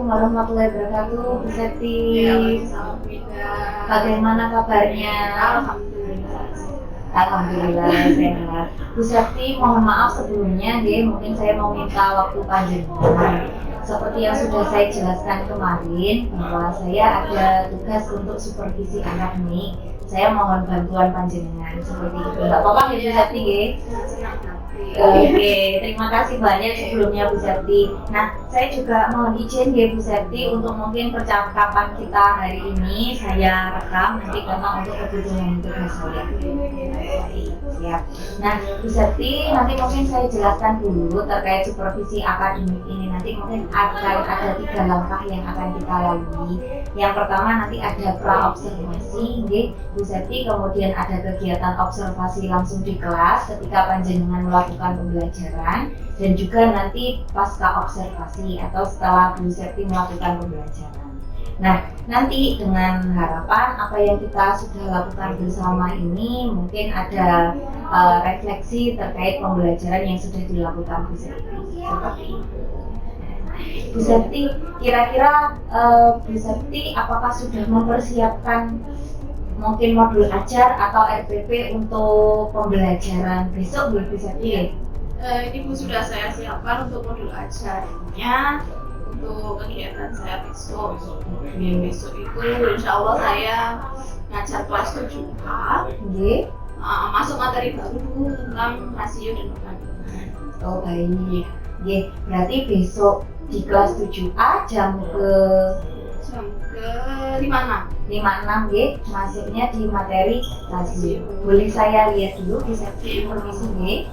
Assalamualaikum warahmatullahi wabarakatuh, Bu Septi. Bagaimana kabarnya? Alhamdulillah sehat. Bu Septi, mohon maaf sebelumnya, mungkin saya mau minta waktu panjenengan. Seperti yang sudah saya jelaskan kemarin, bahwa saya ada tugas untuk supervisi akademik. Saya mohon bantuan panjenengan seperti itu. Enggak apa-apa ya Bu Septi, Oke, terima kasih banyak sebelumnya Bu Septi. Nah, saya juga mohon izin Bu Septi untuk mungkin percakapan kita hari ini saya rekam nanti karena untuk kebutuhan tugas saya. Siap. Nah, Bu Septi, nanti mungkin saya jelaskan dulu terkait supervisi akademik ini. Nanti mungkin akan ada 3 langkah yang akan kita lalui. Yang pertama nanti ada pra-observasi, Bu Septi, kemudian ada kegiatan observasi langsung di kelas ketika panjenengan melakukan pembelajaran, dan juga nanti pasca observasi atau setelah Bu Septi melakukan pembelajaran. Nah, nanti dengan harapan apa yang kita sudah lakukan bersama ini mungkin ada refleksi terkait pembelajaran yang sudah dilakukan Bu Septi. Seperti itu. Bu Septi, kira-kira Bu Septi apakah sudah mempersiapkan mungkin modul ajar atau RPP untuk pembelajaran besok Bu Septi? Ini Bu sudah saya siapkan untuk modul ajarnya untuk kegiatan saya besok. Besok itu insya Allah saya ngajar kelas 7A. Masuk materi baru Bu tentang rasio dan perbandingan. Oh baik. Berarti besok di kelas 7A jam ke 56 masuknya di materi rasio. Boleh saya lihat dulu di seksi informasi baik.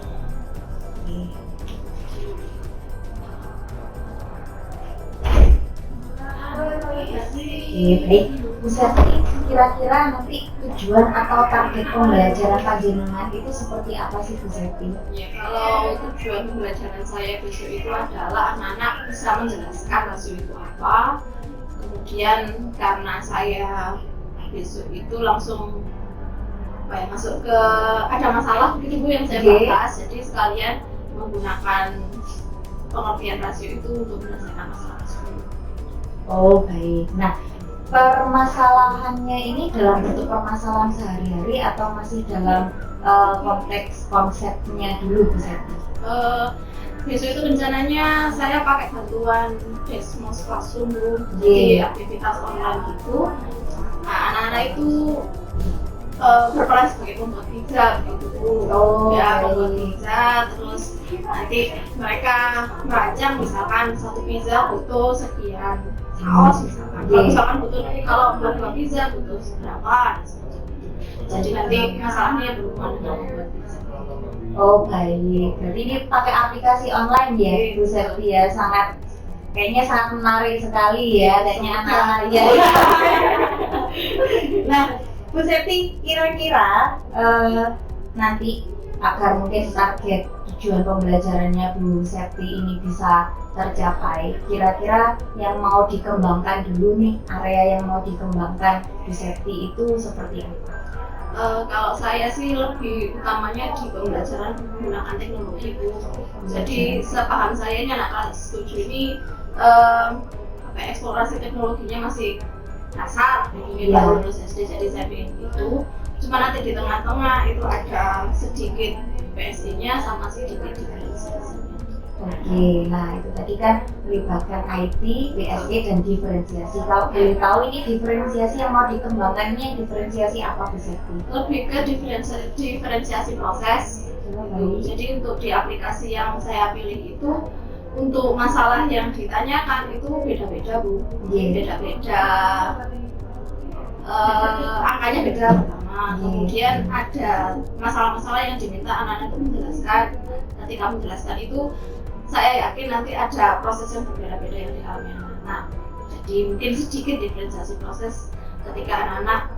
Bu Septi, kira-kira nanti tujuan atau target pembelajaran panjenengan itu seperti apa sih Bu Septi? Ya, kalau tujuan pembelajaran saya besok itu adalah anak-anak bisa menjelaskan rasio itu apa. Kemudian karena saya besok itu langsung masuk ke ada masalah begitu Bu yang saya bahas, jadi sekalian menggunakan pengertian rasio itu untuk menyelesaikan masalah tersebut. Oh baik. Nah, permasalahannya ini dalam bentuk permasalahan sehari-hari atau masih dalam konteks konsepnya dulu Bu Septi? Besok itu rencananya saya pakai bantuan Desmos Classroom di aktivitas online gitu. Nah, anak-anak itu berperan sebagai pembuat pizza gitu. Pembuat pizza, terus nanti mereka merancang misalkan satu pizza butuh sekian saus misalkan. Misalkan butuh nanti kalau buat pizza butuh seberapa. Jadi nanti masalahnya berhubungan dengan membuat pizza. Oh baik, berarti ini pakai aplikasi online ya Bu Septi ya, kayaknya sangat menarik sekali ya, kayaknya anak-anak ya. Nah Bu Septi, kira-kira nanti agar mungkin target tujuan pembelajarannya Bu Septi ini bisa tercapai, kira-kira yang mau dikembangkan dulu nih, area yang mau dikembangkan Bu Septi itu seperti apa? Kalau saya sih lebih utamanya di pembelajaran menggunakan teknologi Bu. Jadi sepaham saya ini anak kelas 7 ini eksplorasi teknologinya masih dasar, baru lulus SD, jadi saya ingin itu. Cuma nanti di tengah-tengah itu ada sedikit PSI-nya sama sedikit diferensiasinya. Oke, nah itu tadi kan melibatkan IT, BSE dan diferensiasi. Kalau boleh tahu ini diferensiasi yang mau dikembangkan ini diferensiasi apa Bu Septi? Lebih ke diferensiasi proses. Jadi untuk di aplikasi yang saya pilih itu untuk masalah yang ditanyakan itu beda-beda Bu. Beda-beda. Angkanya beda pertama. Kemudian ada masalah-masalah yang diminta anak-anak itu menjelaskan. Ketika menjelaskan itu saya yakin nanti ada proses yang berbeda-beda yang dialami anak-anak. Jadi mungkin sedikit diferensiasi proses ketika anak-anak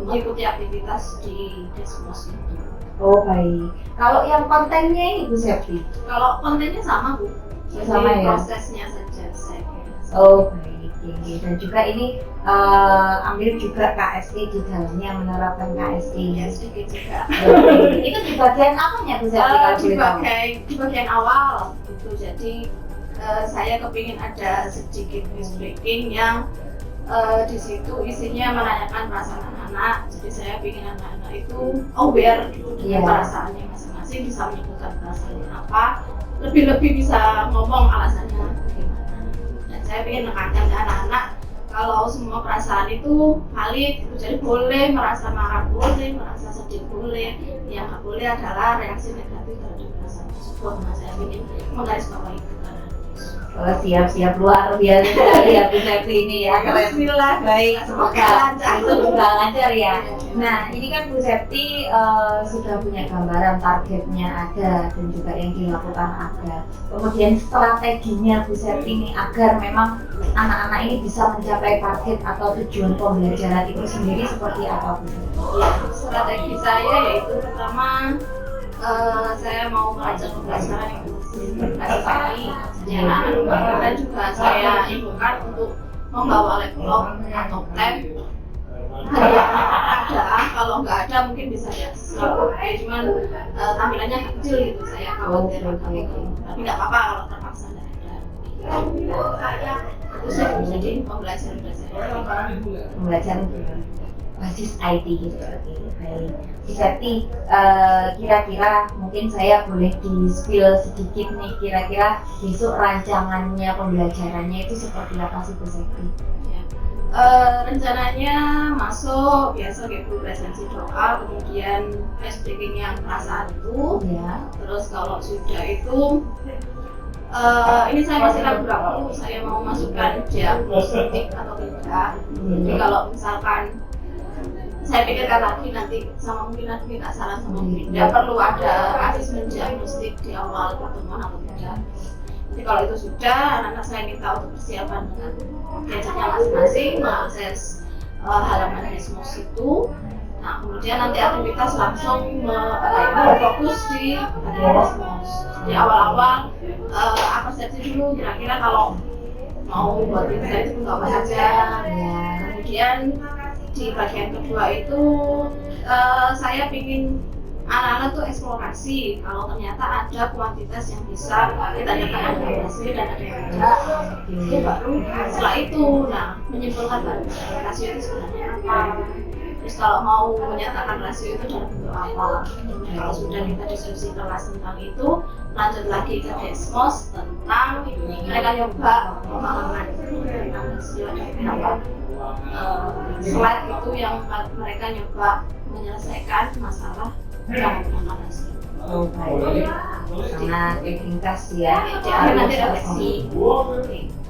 mengikuti aktivitas di Desmos itu. Oh baik. Kalau yang kontennya ini Bu Septi? Kalau kontennya sama Bu. Sama ya? Prosesnya saja saya kira. Oh baik. Dan juga ini ambil juga KSE di dalamnya, menerapkan KSE. Ya sedikit juga. Itu di bagian apanya Bu Septi? Di bagian awal gitu. Jadi saya kepingin ada sedikit news breaking yang di situ isinya menanyakan perasaan anak-anak. Jadi saya ingin anak-anak itu aware dengan perasaannya masing-masing, bisa menyebutkan perasaannya apa, lebih-lebih bisa ngomong alasannya bagaimana. Dan saya ingin menekankan ke anak-anak kalau semua perasaan itu valid, jadi boleh merasa marah, boleh merasa sedih, boleh. Yang nggak boleh adalah reaksi negatif terhadap perasaan tersebut. Nah, saya ingin menggarisbawahi itu. Oh, siap-siap luar biasa sekali ya Bu Septi ini ya. Bismillah, baik, semoga itu juga lancar ya. Nah, ini kan Bu Septi sudah punya gambaran targetnya ada dan juga yang dilakukan ada. Kemudian strateginya Bu Septi ini agar memang anak-anak ini bisa mencapai target atau tujuan pembelajaran itu sendiri seperti apa Bu Septi? Ya, strategi saya yaitu pertama saya mau mengajak pembelajaran yang berprestasi. Jadi anak-anak dan juga saya infokan untuk membawa laptop atau tab. Ada, kalau nggak ada mungkin bisa ya cuman tampilannya kecil gitu, saya khawatir tapi nggak apa-apa kalau terpaksa nggak ada. Itu saya jadi pembelajaran basis IT gitu. Baik. Berarti kira-kira mungkin saya boleh di-spill sedikit nih, kira-kira besok rancangannya pembelajarannya itu seperti apa sih Bu Septi? Rencananya masuk biasa kayak presensi doa, kemudian ice breaking yang perasaan itu ya. Terus kalau sudah itu ini saya masih ragu-ragu saya mau masukkan diagnostik atau tidak. Jadi kalau misalkan saya pikirkan lagi nanti sama mungkin nanti minta saran sama tidak perlu ada asesmen diagnostik di awal pertemuan atau tidak. Jadi kalau itu sudah, anak-anak saya minta untuk persiapan dengan gadgetnya masing-masing, mengakses halaman Desmos itu. Nah, kemudian nanti aktivitas langsung berfokus di Desmos. Di awal-awal persepsi dulu kira-kira kalau mau buat website itu apa saja. Kemudian di bagian kedua itu saya ingin anak-anak tuh eksplorasi kalau ternyata ada kuantitas yang bisa kita nyatakan ada rasio dan ada yang tidak. Itu baru setelah itu menyimpulkan baru rasio itu sebenarnya apa. Terus kalau mau menyatakan rasio itu dalam bentuk apa. Kalau sudah kita diskusi kelas tentang itu, lanjut lagi ke Desmos tentang mereka nyoba pemahaman tentang rasio dan apa. Slide itu yang mereka nyoba menyelesaikan masalah yang menggunakan rasio. Baik. Sangat ringkas ya. Jadi nanti refleksi.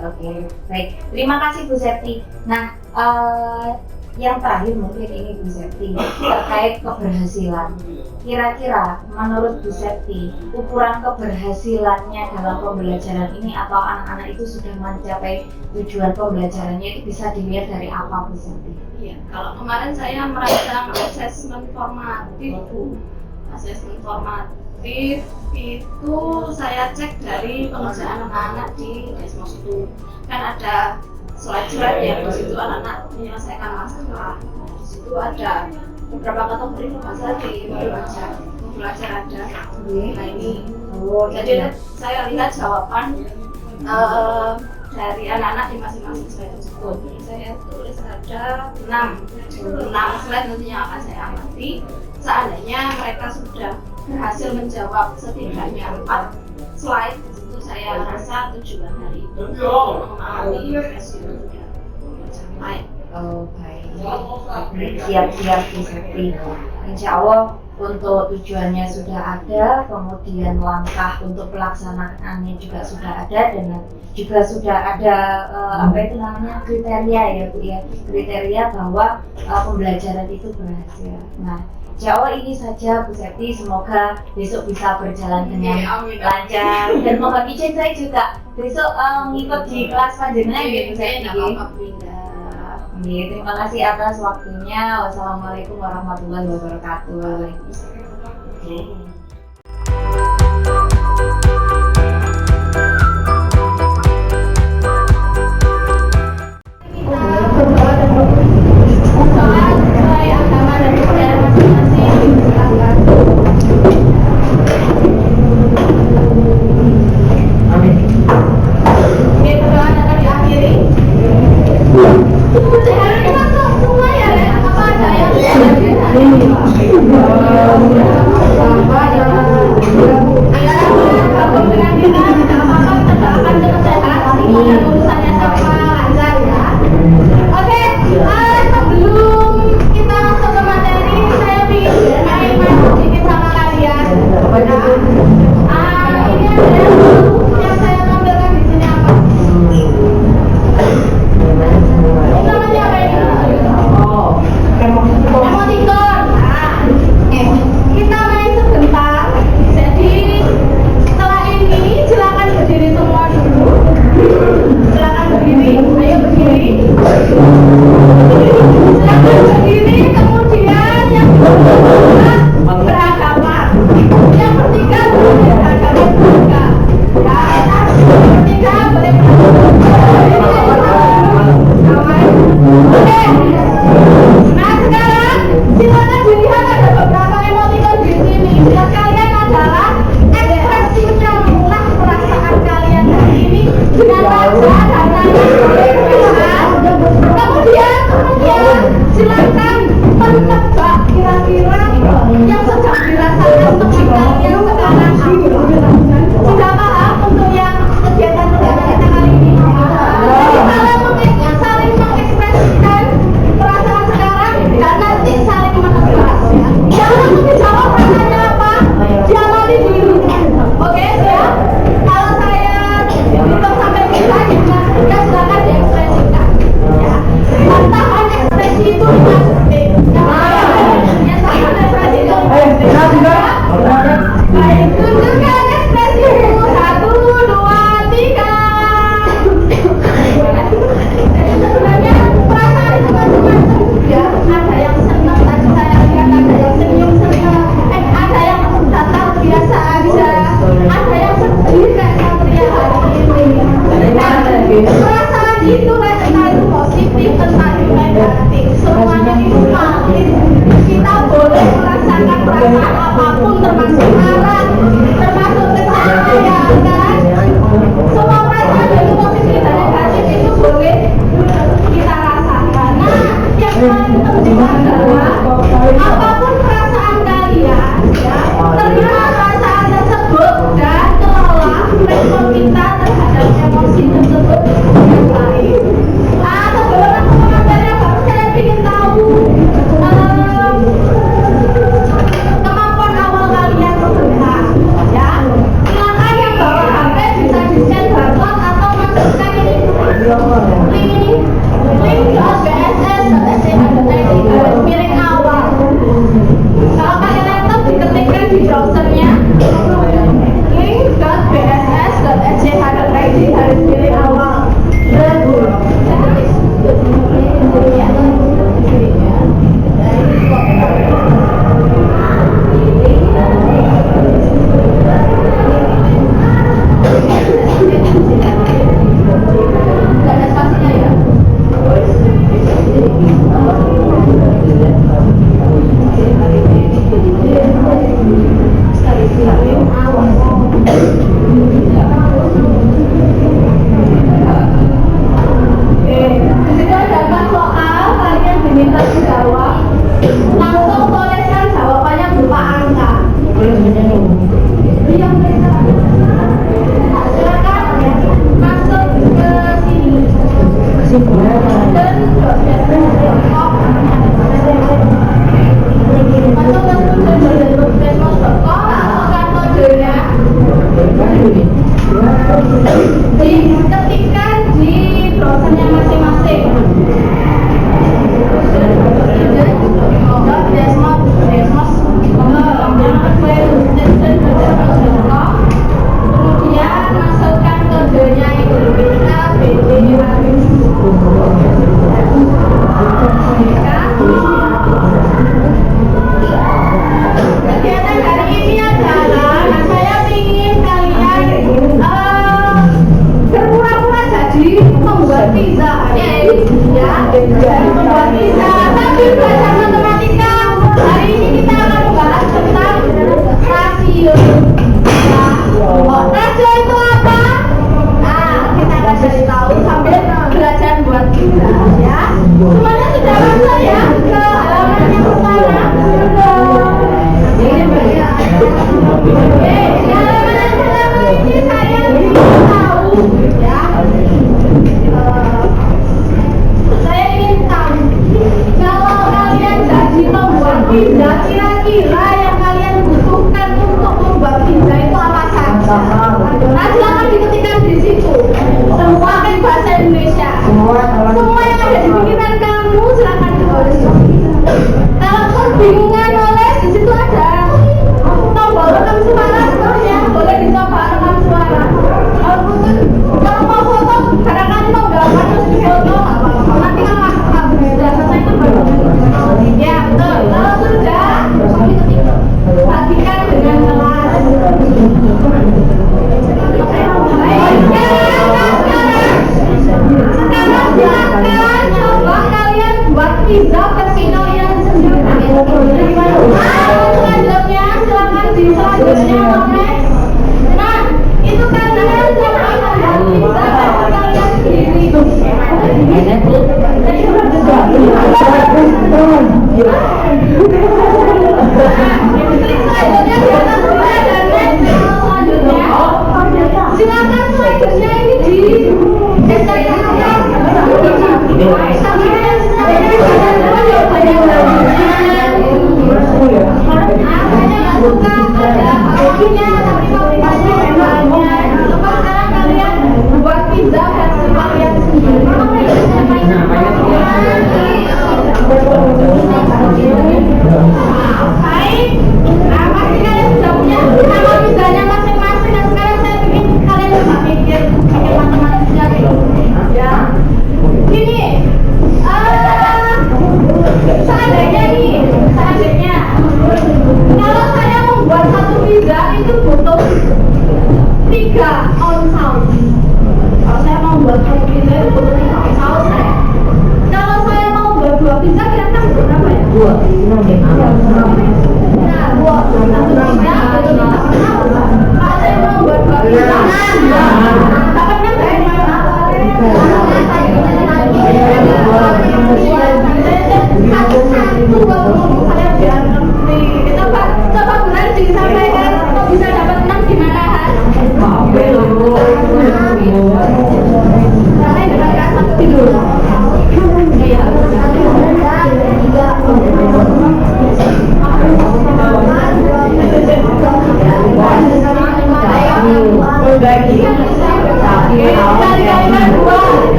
Oke, baik. Terima kasih Bu Septi. Nah, yang terakhir mungkin ini Bu Septi terkait keberhasilan. Kira-kira menurut Bu Septi, ukuran keberhasilannya dalam pembelajaran ini atau anak-anak itu sudah mencapai tujuan pembelajarannya itu bisa dilihat dari apa Bu Septi? Iya, kalau kemarin saya merancang asesmen formatif, itu saya cek dari pengerjaan anak-anak di Desmos itu kan ada slide-slide yang di situ anak-anak menyelesaikan masalah. Di situ ada beberapa kategori masalah di belajar ada. Nah ini, jadi saya lihat jawaban dari anak-anak di masing-masing slide tersebut. Saya tulis ada 6 slide nantinya akan saya amati. Seandainya mereka sudah berhasil menjawab setidaknya 4 slide, itu saya rasa tujuan hari itu memahami rasio sudah tercapai. Baik. Siap-siap Bu Septi. Insya Allah untuk tujuannya sudah ada, kemudian langkah untuk pelaksanaannya juga sudah ada, dan juga sudah ada kriteria ya Bu ya, kriteria bahwa pembelajaran itu berhasil. Nah, insya Allah ini saja Bu Septi, semoga besok bisa berjalan dengan lancar, dan mohon izin saya juga besok ngikut di kelas panjenengan ya Bu Septi. Terima kasih atas waktunya. Wassalamualaikum warahmatullahi wabarakatuh. Amin. Hari masuk semua ya, Ren? Apa ada yang gabung dengan kita, tidak apa-apa, kita doakan dengan sehat, dan urusannya sama lancar ya. Oke, sebelum kita masuk ke materi, saya ingin main sedikit sama kalian. Ini ada yang saya tampilkan di sini apa? Ini namanya apa ini? Emoticon. Kita main sebentar. Jadi setelah ini silakan berdiri semua dulu. Silakan berdiri. Ayo berdiri. Silakan berdiri. Kemudian yang kedua beragama. Yang ketiga boleh beragama juga. Ya, yang ketiga boleh Oke. Nah sekarang silakan dilihat ada beberapa emoticon di sini. Yang kalian adalah ekspresi menyambunglah perasaan kalian hari ini dengan wajah dan tangan. Kemudian silakan menebak kira-kira yang sedang dirasakan teman kalian sekarang apa. Sudah paham untuk yang kegiatan-kegiatan kita kali ini? Jadi saling mengekspresikan perasaan sekarang dan nanti saling menebak. Jangan langsung dijawab rasanya apa, diamati dulu. Oke, siap? Kalau saya hitung sampai 3, ya silakan diekspresikan. Ya. Tahan ekspresi itu 5 detik. Yang tahan ekspresi itu 5 detik. Baik, tunjukkan ekspresimu. 1, 2, 3. Sebenarnya perasaan itu macam-macam ya. Ada yang senang tadi saya lihat, ada yang senyum-senyum, ada yang datar biasa aja, ada yang sedih kayak Satria hari ini. Perasaan itu entah itu positif, entah itu negatif, semuanya itu valid. Kita boleh merasakan perasaan apapun, termasuk marah, termasuk kecewa ya kan. Semua perasaan itu positif dan negatif itu boleh kita rasakan. Nah, yang paling penting adalah apapun perasaan kalian, ya, terima perasaan tersebut dan kelola respon kita terhadap emosi tersebut dengan baik. Sebelum aku mengajar yang baru, saya ingin tahu kemampuan awal kalian sebentar, ya. Silakan yang bawa HP bisa di-scan barcode atau masukkan ini link awal. Kalau pakai laptop diketikkan di browsernya link.bss.sch.id/awal. Ada spasinya ya. Disitu ada soal, kalian diminta menjawab. Langsung tuliskan jawabannya berupa angka. Silakan masuk ke sini. Dan masuk ke student.desmos.com, masukkan kodenya. Diketikkan di browsernya masing-masing. Kemudian masukkan kodenya itu A, B, D, A, B. Kegiatan hari ini adalah, saya ingin kalian berpura-pura jadi membuat pizza ya, membuat pizza. Tapi belajar matematika hari ini kita akan membahas tentang rasio. Rasio itu apa? Nah, kita akan cari tahu sambil belajar buat pizza ya.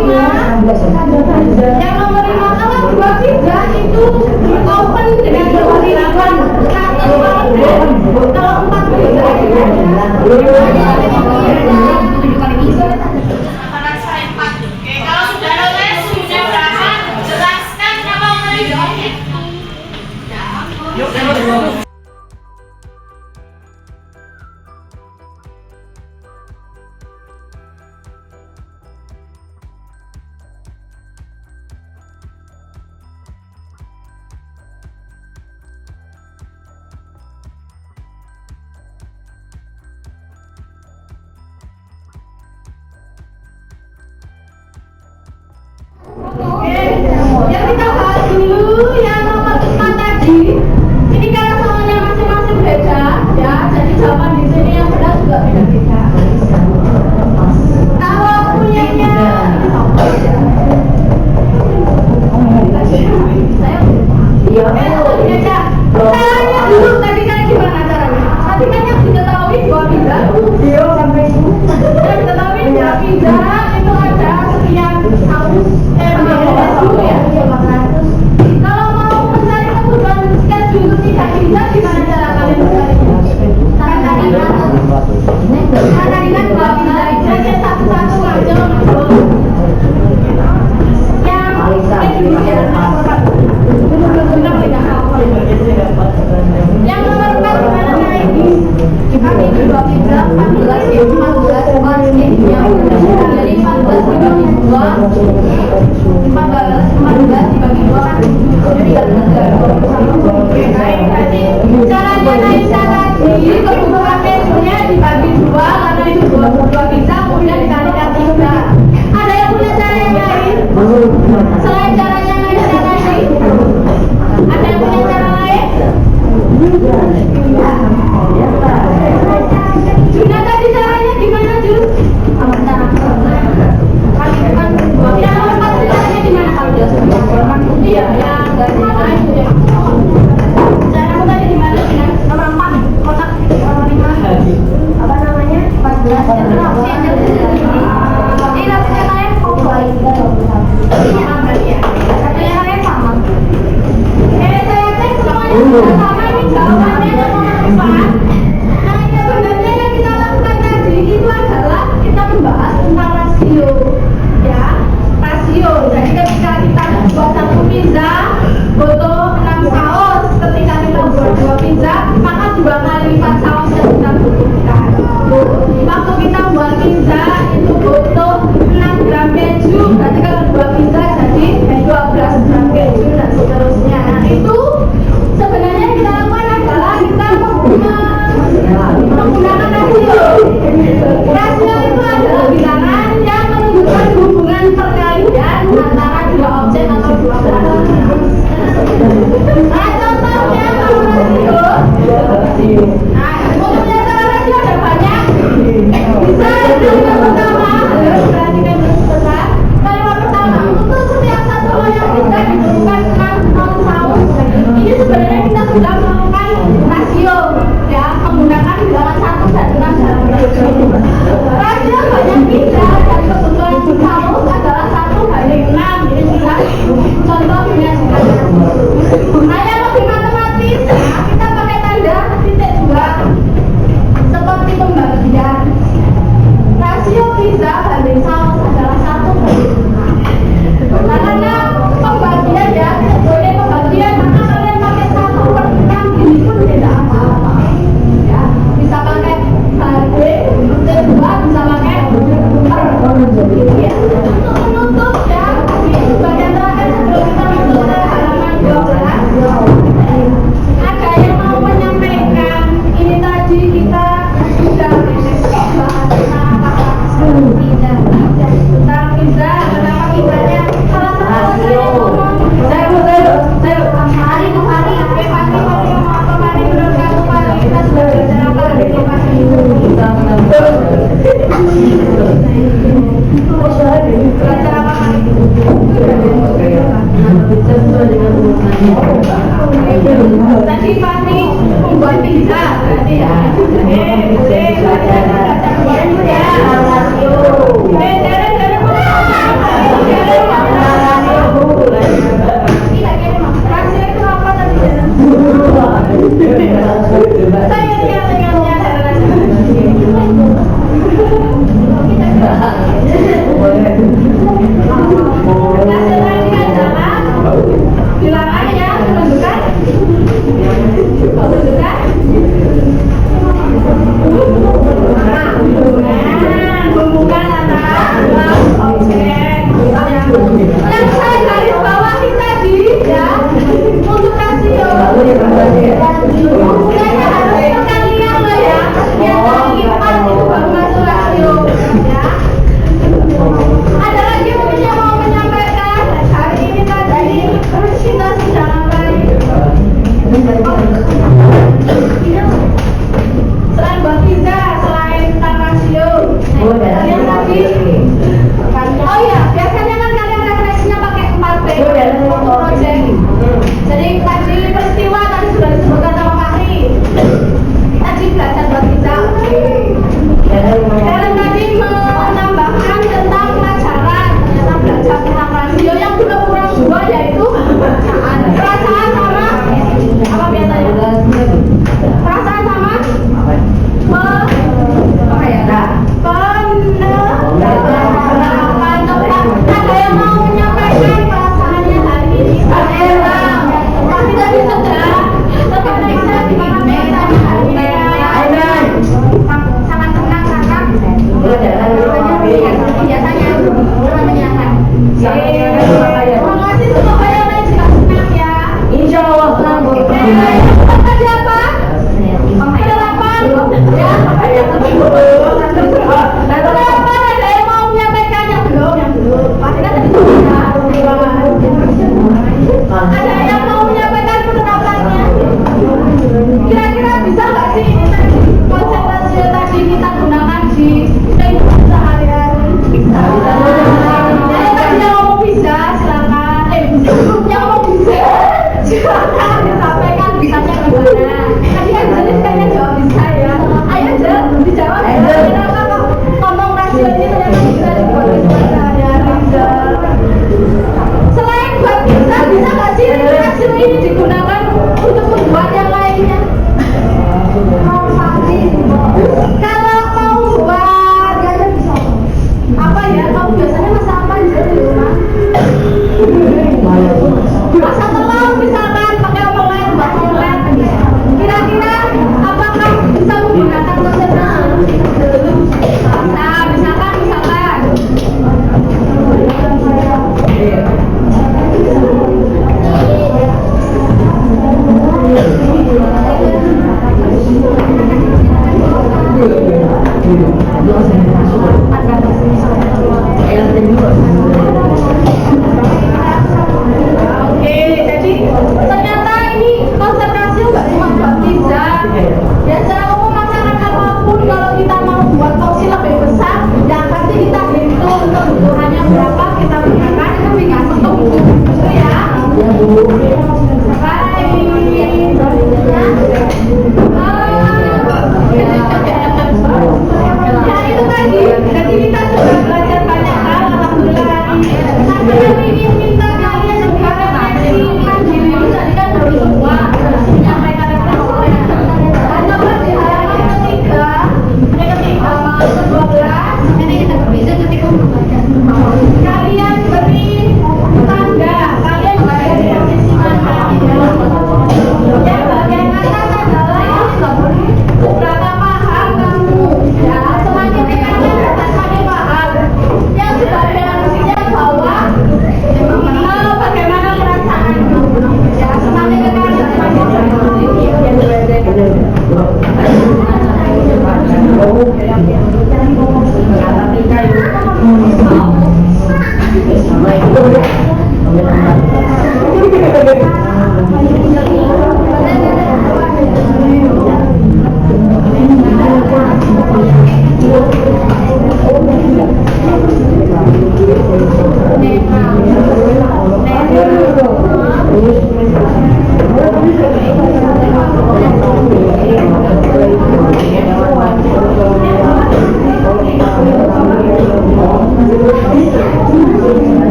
Yang nomor 5 kalau 2 pizza itu open dengan persilakan 1 order. Kalau 4 pizza kalau sudah lulus sudah berapa? Jelaskan nama ordernya. Ya kita bahas dulu yang nomor 4 tadi. Ini karena soalnya masing-masing beda, ya. Jadi jawaban di sini yang benar juga beda-beda. Kalau punyanya caranya dulu tadi kan gimana caranya? Tadi kan yang diketahui 2 pizza. Yang diketahui 2 pizza itu ada sekian saus kalau mau mencari kebutuhan schedule tidak bisa, gimana cara kalian mencarinya? Karena ingat 2 pizza itu aja satu-satu aja. Yang nomor 4 gimana naik? Kami itu 2 pizza 14 ya, 14 yang jadi 14 dibagi 2 14 dibagi 2 kan jadi oke, baik. Tadi caranya naiknya tadi kebutuhan menunya dibagi 2 karena itu 2 pizza kemudian dikalikan 3. Ada yang punya cara yang lain selain caranya naiknya tadi? Ada yang punya cara lain? Juna tadi caranya gimana Jun? Yang nomor 4 caranya gimana kalau dia iya, yang dari lain caramu tadi gimana Juna? Nomor 4 kotak nomor 5 apa namanya? 14 ini lakukan lain? Ini apa ya? Satu yang lain sama saya cek semuanya sama ini jawabannya nomor 4. Nah sebenarnya yang kita lakukan tadi itu adalah kita membahas tentang rasio ya, rasio. Jadi ketika kita buat 1 pizza butuh 6 saus, ketika kita buat 2 pizza maka 2 kali lipat saus yang kita butuhkan. Waktu kita buat pizza itu butuh 6 gram keju, berarti kalau 2 pizza jadi 12 gram keju dan seterusnya. Nah itu sebenarnya yang kita lakukan adalah kita menggunakan rasio. Rasio itu adalah bilangan yang menunjukkan hubungan perkalian antara 2 objek atau 2 barang. Nah contohnya kalau rasio, nah untuk menyatakan rasio ada banyak. Bisa kalimat pertama, perhatikan besar. Kalimat pertama untuk setiap satu loyang pizza dibutuhkan 6 non saus. Ini sebenarnya kita sudah melakukan rasio ya, menggunakan bilangan 1 dan 6 dalam rasio. Rasio banyak pizza dan kebutuhan saus adalah 1/6. Ini sudah contohnya. Nah yang lebih matematis ya, kita pakai tanda titik 2 seperti pembagian. Rasio pizza banding saus adalah 1/5. Karena pembagian ya, boleh pembagian maka kalian pakai 1/6 ini pun tidak apa-apa ya. Bisa pakai banding titik 2, bisa pakai per ya. Untuk menutup ya, di bagian terakhir sebelum kita masuk ke halaman 12 ada yang mau menyampaikan. Ini tadi kita sudah bahas tentang pizza, kenapa pizzanya salah satu saya ngomong hari itu hari apa hari menurut kamu hari kita sudah belajar apa hari ini pagi belajar apa hari tadi pagi membuat pizza berarti ya belajar membuat pizza rasio Jadi tadi peristiwa tadi sudah disebutkan sama Fahri. Tadi belajar buat kita. Sekarang tadi menambahkan tentang pelajaran, ternyata belajar tentang rasio yang belum kurang dua yaitu perasaan sama apa biasanya? Perasaan sama ada yang mau menyampaikan perasaannya hari ini? Tapi tadi sudah terkadang gimana perasaannya hari ini? Sangat senang kakak. Biasanya menyenangkan. Terima kasih semoga yang lain juga senang ya. Insya Allah senang Bu. Tadi apa? Kedelapan. Ya. Kenapa ada yang mau menyampaikan yang belum? Pasti kan tadi sudah. Ada yang mau menyampaikan pendapatannya? Kira-kira bisa nggak sih ini tadi konsep rasio tadi kita gunakan di kehidupan sehari-hari? Bisa. Yang tadi yang ngomong bisa, silakan. Yang ngomong bisa, silakan disampaikan bisanya gimana? Tadi kan jadi kayaknya jawab bisa ya. Ayo aja dijawab. Kenapa kok ngomong rasio ini ternyata bisa dibuat di sehari-hari? Selain buat bisa nggak sih rasio ini digunakan untuk membuat yang lainnya? Kalau mau buat apa ya? Kamu biasanya masak apa aja di rumah? Masak telur misalkan pakai omelet, buat omelet. Kira-kira apakah bisa menggunakan konsep nah, misalkan oke, jadi ternyata ini konsep rasio nggak cuma buat pizza. Ya secara umum masyarakat apapun kalau kita mau buat porsi lebih besar, yang pasti kita hitung kebutuhannya berapa kita gunakan itu tinggal hitung gitu ya. Ya itu tadi, jadi kita sudah belajar banyak hal, alhamdulillah hari ini. Tapi yang ingin minta kalian juga mengajarkan diri itu tadi kan baru semua menyampaikan referensi. Coba di halaman ketiga, ke-12, ini kita berbeda ketika membaca. Kalian beri tanda, kalian berada di posisi mana ya? Yang bagian atas adalah berapa paham kamu ya, semakin dikatakan semakin paham. Yang di bagian bawah bagaimana perasaanmu ya, semakin dikatakan semakin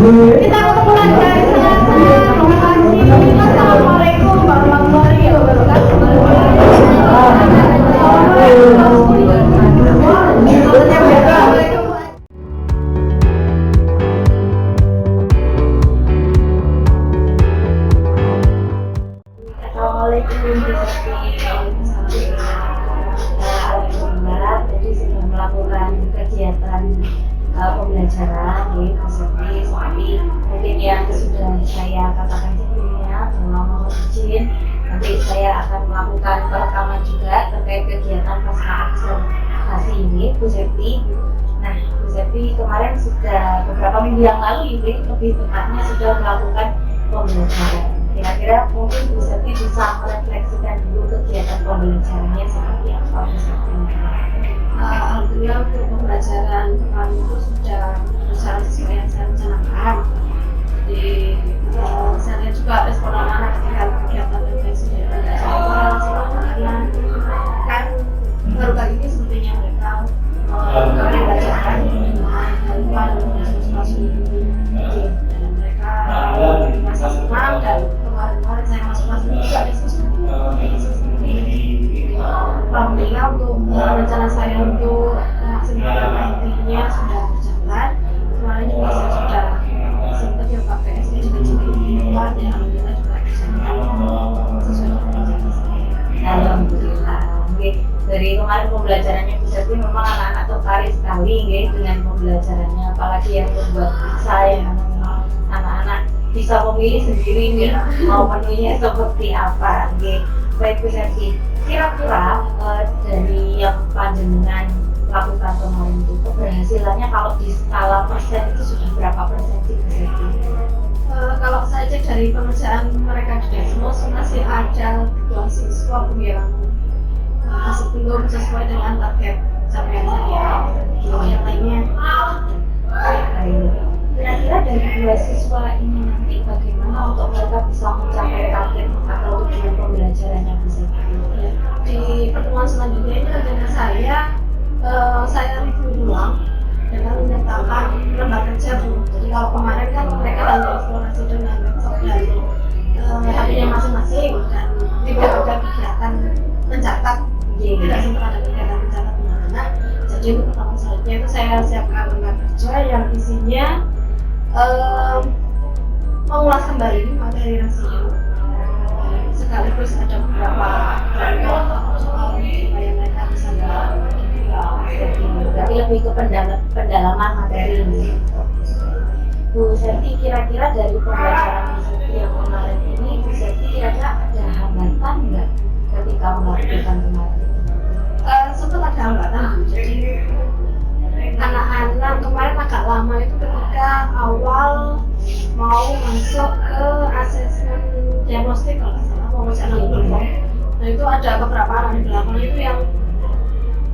Kita ketemu lagi hari Selasa. Terima kasih. Assalamualaikum warahmatullahi wabarakatuh. Assalamualaikum Alhamdulillah, tadi sudah melakukan kegiatan pembelajaran di seperti mungkin yang sudah saya katakan sebelumnya bahwa mohon izin nanti saya akan melakukan perekaman juga terkait kegiatan pasca observasi ini Bu Septi. Nah, Bu Septi kemarin sudah beberapa minggu yang lalu ini lebih tepatnya sudah melakukan pembelajaran. Kira-kira mungkin Bu Septi bisa merefleksikan dulu kegiatan pembelajarannya seperti apa Bu Septi? Alhamdulillah untuk pembelajaran kemarin itu sudah berjalan sesuai yang saya rencanakan. Jadi saya lihat juga respon anak-anak ketika kegiatan refleksi dari belajar karena kan baru kali ini sepertinya mereka belajarkan hal-hal dan mereka merasa senang dan kemarin saya masuk-masuk juga diskusi seperti ini. Alhamdulillah untuk rencana saya untuk memaksimalkan IT-nya sudah berjalan. Kemarin juga saya sudah sempat coba PSK juga di luar dan alhamdulillah juga berjalan sesuai dengan rencana saya. Alhamdulillah. Oke, dari kemarin pembelajarannya Bu Septi memang anak-anak tertarik sekali dengan pembelajarannya, apalagi yang membuat saya anak-anak bisa memilih sendiri mau menunya seperti apa. Baik Bu Septi, kira-kira dari yang panjenengan lakukan kemarin itu keberhasilannya kalau di skala persen itu sudah berapa persen sih Bu Septi? Kalau saya cek dari pengerjaan mereka di Desmos masih ada 2 siswa yang masih belum sesuai dengan target capaian saya. Kalau yang lainnya kira-kira dari 2 siswa ini nanti bagaimana untuk mereka bisa mencapai target atau tujuan pembelajarannya Bu Septi? Di pertemuan selanjutnya ini rencana saya review ulang dengan menyertakan lembar kerja Bu. Jadi kalau kemarin kan mereka hanya eksplorasi dengan laptop dan HP-nya masing-masing dan tidak ada kegiatan mencatat, tidak sempat ada kegiatan mencatat mana. Jadi untuk pertemuan selanjutnya itu saya siapkan lembar kerja yang isinya mengulas kembali materi rasio, sekaligus ada beberapa soal supaya mereka bisa berarti lebih ke pendalaman materi ini. Bu Septi, kira-kira dari pembelajaran Bu Septi yang kemarin ini, Bu Septi kira-kira ada hambatan nggak ketika melakukan kemarin? Sempat ada hambatan Bu. Jadi anak-anak kemarin agak lama itu ketika awal mau masuk ke asesmen diagnostik kalau nggak salah mau masuk anak perform. Nah itu ada beberapa anak di belakang itu yang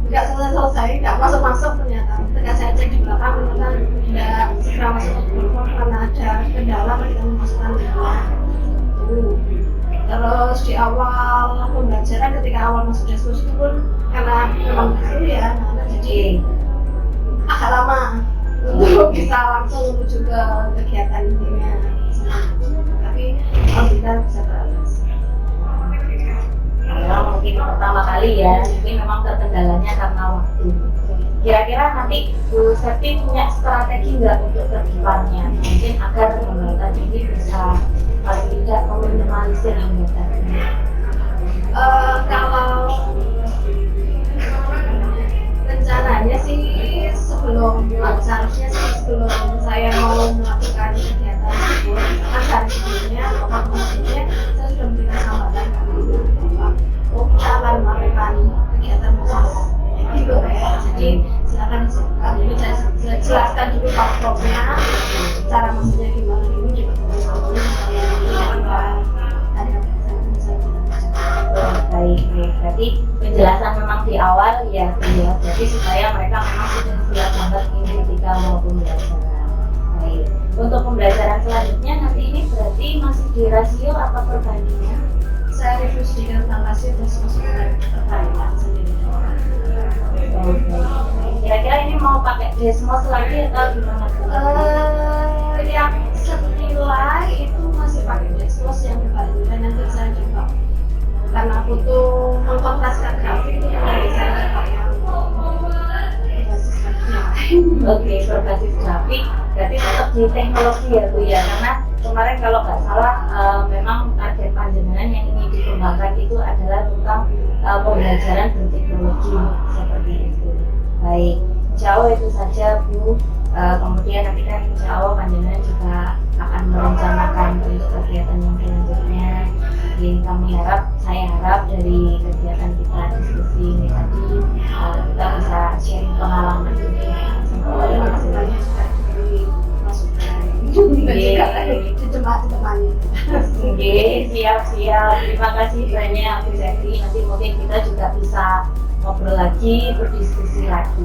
nggak selesai, nggak masuk ternyata. Ketika saya cek di belakang ternyata tidak segera masuk ke perform karena ada kendala ketika memasukkan data. Terus di awal pembelajaran ketika awal masuk Desmos itu pun karena memang baru ya, jadi agak lama untuk bisa langsung menuju ke kegiatan intinya. Tapi alhamdulillah bisa terus. Mungkin pertama kali ya, mungkin memang terkendalanya karena waktu. Kira-kira nanti Bu Septi punya strategi nggak untuk kedepannya, mungkin agar hambatan ini bisa paling tidak meminimalisir hambatannya? Kalau rencananya sih seharusnya sebelum saya mau melakukan kegiatan tersebut, hari sebelumnya atau maksudnya saya sudah memberikan hambatan bahwa kita akan melakukan kegiatan khusus gitu ya. Jadi silakan ini saya jelaskan dulu platformnya, cara masuknya gimana dulu juga Baik, berarti penjelasan memang di awal ya, jadi supaya mereka memang sudah siap banget ini ketika mau pembelajaran. Baik, untuk pembelajaran selanjutnya nanti ini berarti masih di rasio atau perbandingan? Saya review sedikit tentang rasio terus masuk ke perbandingan sendiri. Kira-kira ini mau pakai Desmos lagi atau gimana? Yang senilai itu masih pakai Dexlos yang berbalik, dan nanti saya coba karena aku tuh mengkontraskan grafik itu dari saya coba yang berbasis grafik yang lain. Oke, berbasis grafik, berarti tetap di teknologi ya Bu ya, karena kemarin kalau nggak salah memang target panjenengan yang ingin dikembangkan itu adalah tentang pembelajaran berteknologi seperti itu. Baik, insya Allah itu saja Bu. Kemudian nanti kan insya Allah panjenengan juga akan merencanakan untuk kegiatan yang selanjutnya. Jadi saya harap dari kegiatan kita diskusi ini tadi kita bisa sharing pengalaman juga. Terima kasih banyak sudah diberi masukan dan juga di teman-temannya. Oke, siap. Terima kasih banyak Bu Zeti. Nanti mungkin kita juga bisa ngobrol lagi, berdiskusi lagi.